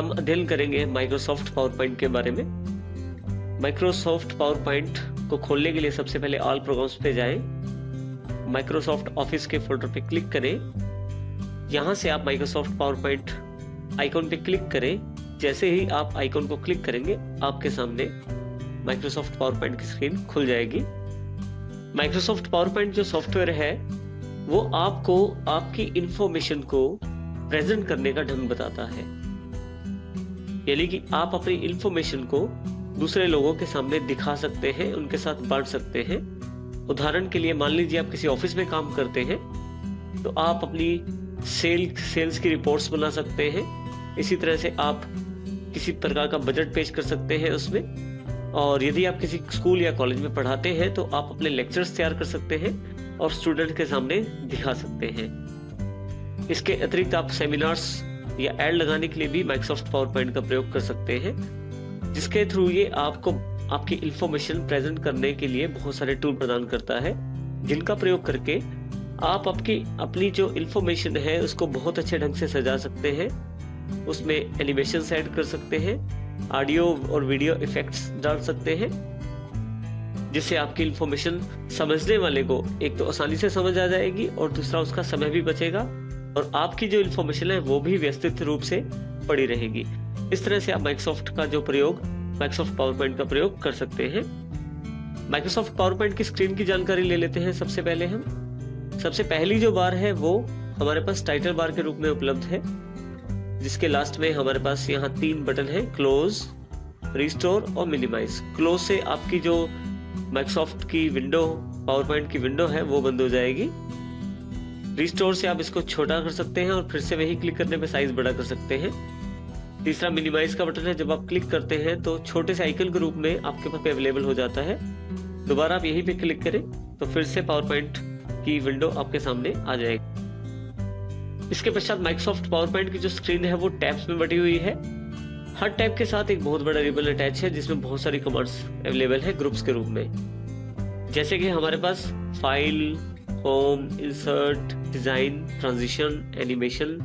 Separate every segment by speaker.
Speaker 1: हम अध्ययन करेंगे माइक्रोसॉफ्ट पावर पॉइंट के बारे में। माइक्रोसॉफ्ट पावर पॉइंट को खोलने के लिए सबसे पहले ऑल प्रोग्राम्स पे जाएं, माइक्रोसॉफ्ट ऑफिस के फोल्डर पे क्लिक करें। यहाँ से आप माइक्रोसॉफ्ट पावर पॉइंट आइकॉन पे क्लिक करें। जैसे ही आप आइकॉन को क्लिक करेंगे आपके सामने माइक्रोसॉफ्ट पावर पॉइंट की स्क्रीन खुल जाएगी। माइक्रोसॉफ्ट पावर पॉइंट जो सॉफ्टवेयर है वो आपको आपकी इंफॉर्मेशन को प्रेजेंट करने का ढंग बताता है, यानी कि आप अपनी इंफॉर्मेशन को दूसरे लोगों के सामने दिखा सकते हैं, उनके साथ बांट सकते हैं। उदाहरण के लिए मान लीजिए आप किसी ऑफिस में काम करते हैं तो आप अपनी सेल्स की रिपोर्ट्स बना सकते हैं। इसी तरह से आप किसी प्रकार का बजट पेश कर सकते हैं उसमें। और यदि आप किसी स्कूल या कॉलेज में पढ़ाते हैं तो आप अपने लेक्चर्स तैयार कर सकते हैं और स्टूडेंट के सामने दिखा सकते हैं। इसके अतिरिक्त आप सेमिनार्स या एड लगाने के लिए भी माइक्रोसॉफ्ट पावर पॉइंट का प्रयोग कर सकते हैं, जिसके थ्रू ये आपको आपकी इंफॉर्मेशन प्रेजेंट करने के लिए बहुत सारे टूल प्रदान करता है, जिनका प्रयोग करके आप अपनी जो इंफॉर्मेशन है उसको बहुत अच्छे ढंग से सजा सकते हैं। उसमें एनिमेशन ऐड कर सकते हैं, ऑडियो और वीडियो इफेक्ट्स डाल सकते हैं, जिससे आपकी इंफॉर्मेशन समझने वाले को एक तो आसानी से समझ आ जाएगी और दूसरा उसका समय भी बचेगा और आपकी जो इंफॉर्मेशन है वो भी व्यवस्थित रूप से पड़ी रहेगी। इस तरह से आप माइक्रोसॉफ्ट पावर पॉइंट का प्रयोग कर सकते हैं। माइक्रोसॉफ्ट पावर पॉइंट की स्क्रीन की जानकारी ले लेते हैं। सबसे पहले सबसे पहली जो बार है वो हमारे पास टाइटल बार के रूप में उपलब्ध है, जिसके लास्ट में हमारे पास यहाँ 3 बटन है, क्लोज, रिस्टोर और मिनिमाइज। क्लोज से आपकी जो माइक्रोसॉफ्ट की विंडो, पावर पॉइंट की विंडो है वो बंद हो जाएगी। रिस्टोर से आप इसको छोटा कर सकते हैं और फिर से वही क्लिक करने पे साइज बड़ा कर सकते हैं। तीसरा मिनिमाइज का बटन है, जब आप क्लिक करते हैं तो छोटे से आइकन के रूप में आपके पास अवेलेबल हो जाता है। दोबारा आप यहीं पे क्लिक करें तो फिर से पावर पॉइंट की विंडो आपके सामने आ जाएगी। इसके पश्चात माइक्रोसॉफ्ट पावर पॉइंट की जो स्क्रीन है वो टैब्स में बटी हुई है। हर टैब के साथ एक बहुत बड़ा रिबन अटैच है, जिसमें बहुत सारी कमांड्स अवेलेबल है ग्रुप्स के रूप में। जैसे कि हमारे पास file, home, insert, design, transition, animation,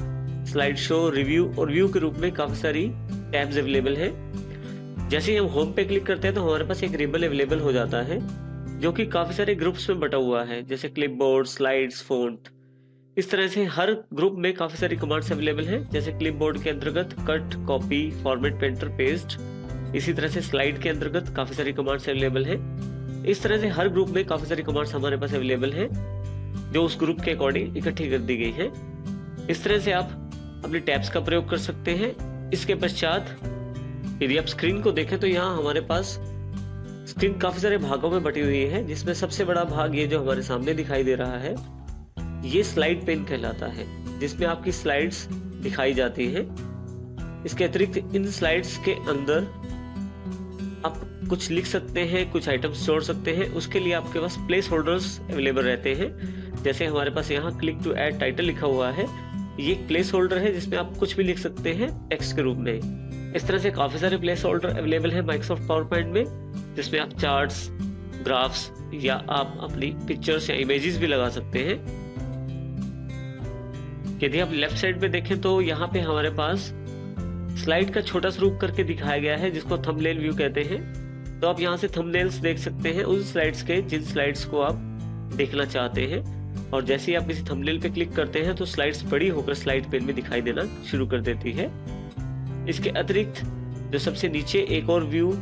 Speaker 1: slide show, review और व्यू के रूप में काफी सारी टैब्स अवेलेबल हैं। जैसे ही हम होम पे क्लिक करते हैं तो हमारे पास एक रिबन अवेलेबल हो जाता है, जो कि काफी सारे ग्रुप्स में बटा हुआ है, जैसे क्लिपबोर्ड, स्लाइड्स, फॉन्ट। इस तरह से हर ग्रुप में काफी सारी कमांड्स अवेलेबल हैं, जैसे क्लिपबोर्ड के अंतर्गत cut, copy, format, painter, paste. इसी तरह से स्लाइड के अंतर्गत काफी सारी कमांड्स अवेलेबल हैं। इस तरह से हर ग्रुप में काफी सारी कमांड्स हमारे पास अवेलेबल हैं, जो उस ग्रुप के अकॉर्डिंग इकट्ठी कर दी गई है। इस तरह से आप अपने टैब्स का प्रयोग कर सकते हैं। इसके पश्चात यदि आप स्क्रीन को देखें तो यहाँ हमारे पास स्क्रीन काफी सारे भागों में बटी हुई है, जिसमें सबसे बड़ा भाग ये जो हमारे सामने दिखाई दे रहा है ये स्लाइड पेन कहलाता है, जिसमें आपकी स्लाइड्स दिखाई जाती हैं। इसके अतिरिक्त इन स्लाइड्स के अंदर आप कुछ लिख सकते हैं, कुछ आइटम्स जोड़ सकते हैं। उसके लिए आपके पास प्लेस होल्डर्स अवेलेबल रहते हैं। जैसे हमारे पास यहाँ क्लिक टू ऐड टाइटल लिखा हुआ है, ये एक प्लेस होल्डर है जिसमें आप कुछ भी लिख सकते हैं टेक्स्ट के रूप में। इस तरह से काफी सारे प्लेस होल्डर अवेलेबल है माइक्रोसॉफ्ट पावर पॉइंट में, जिसमें आप चार्ट्स, ग्राफ्स या आप अपनी पिक्चर्स या इमेजेस भी लगा सकते हैं। यदि आप लेफ्ट साइड पे देखें तो यहाँ पे हमारे पास स्लाइड का छोटा स्वरूप करके दिखाया गया है, जिसको थंबनेल व्यू कहते हैं। तो आप यहाँ से थंबनेल्स देख सकते हैं उन स्लाइड्स के, जिन स्लाइड्स को आप देखना चाहते हैं। और जैसे ही आप किसी थंबनेल पे क्लिक करते हैं तो स्लाइड्स बड़ी होकर स्लाइड पेन में दिखाई देना शुरू कर देती है। इसके अतिरिक्त जो सबसे नीचे एक और व्यू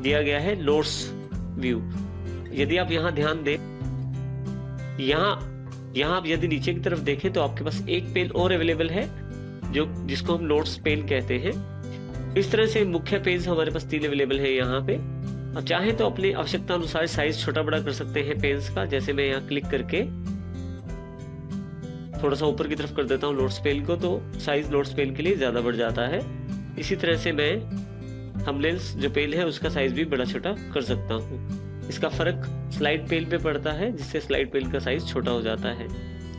Speaker 1: दिया गया है, नोट्स व्यू। यदि आप यहाँ ध्यान दें, यहाँ आप यदि नीचे की तरफ देखें तो आपके पास एक पेन और अवेलेबल है, जिसको हम नोट्स पेन कहते हैं। इस तरह से मुख्य पेज हमारे पास 3 अवेलेबल है यहाँ पे। आप चाहें तो अपनी आवश्यकता अनुसार साइज छोटा बड़ा कर सकते हैं पेन्स का। जैसे मैं यहाँ क्लिक करके थोड़ा सा ऊपर की तरफ कर देता हूँ नोट्स पेन को, तो साइज नोट्स पेन के लिए ज्यादा बढ़ जाता है। इसी तरह से मैं थंबनेल्स जो पेन है उसका साइज भी बड़ा छोटा कर सकता हूँ। इसका फर्क स्लाइड पेन पे पड़ता है, जिससे स्लाइड पेन का साइज छोटा हो जाता है।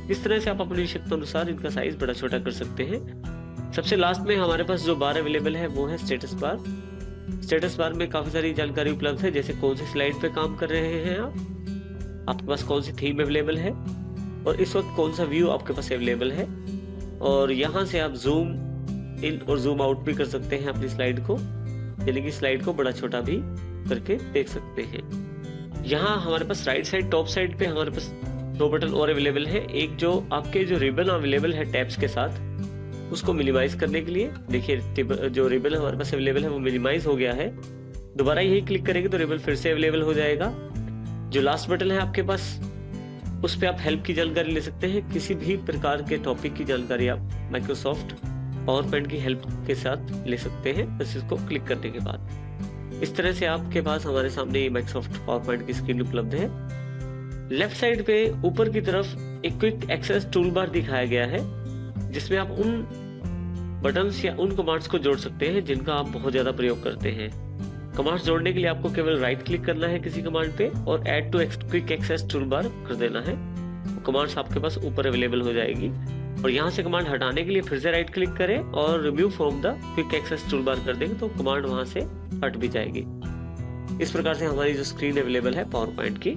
Speaker 1: इस तरह से आप अपनी आवश्यकता अनुसार इनका साइज बड़ा छोटा कर सकते हैं। सबसे लास्ट में हमारे पास जो बार अवेलेबल है वो है स्टेटस बार। स्टेटस बार में काफी सारी जानकारी उपलब्ध है, जैसे कौन सी स्लाइड पे काम कर रहे हैं आपके पास कौन सी थीम अवेलेबल है और इस वक्त कौन सा व्यू आपके पास अवेलेबल है। और यहाँ से आप जूम इन और जूम आउट भी कर सकते हैं अपनी स्लाइड को, यानी कि स्लाइड को बड़ा छोटा भी करके देख सकते हैं। यहाँ हमारे पास राइट साइड टॉप साइड पे हमारे पास 2 बटन और अवेलेबल है। एक जो आपके जो रिबन अवेलेबल है टैब्स के साथ, उसको मिनिमाइज करने के लिए देखिए जो रिबन हमारे पास अवेलेबल है वो मिनिमाइज हो गया है। दोबारा यही क्लिक करेंगे तो रिबन फिर से अवेलेबल हो जाएगा। जो लास्ट बटन है आपके पास, उस पर आप हेल्प की जानकारी ले सकते हैं। किसी भी प्रकार के टॉपिक की जानकारी आप माइक्रोसॉफ्ट पावर पॉइंट की हेल्प के साथ ले सकते हैं बस इसको क्लिक करने के बाद। इस तरह से आपके पास हमारे सामने माइक्रोसॉफ्ट पावर पॉइंट की स्क्रीन उपलब्ध है। लेफ्ट साइड पे ऊपर की तरफ एक क्विक एक्सेस टूल बार दिखाया गया है, जिसमें आप उन बटन्स या उन कमांड्स को जोड़ सकते हैं जिनका आप बहुत ज्यादा प्रयोग करते हैं। कमांड्स जोड़ने के लिए आपको केवल राइट क्लिक करना है किसी कमांड पे और add to quick access toolbar कर देना है। कमांड्स आपके पास ऊपर अवेलेबल हो जाएगी। और यहाँ से कमांड हटाने के लिए फिर से राइट क्लिक करें और remove from the quick access toolbar कर देंगे तो कमांड वहां से हट भी जाएगी। इस प्रकार से हमारी जो स्क्रीन अवेलेबल है पावर पॉइंट की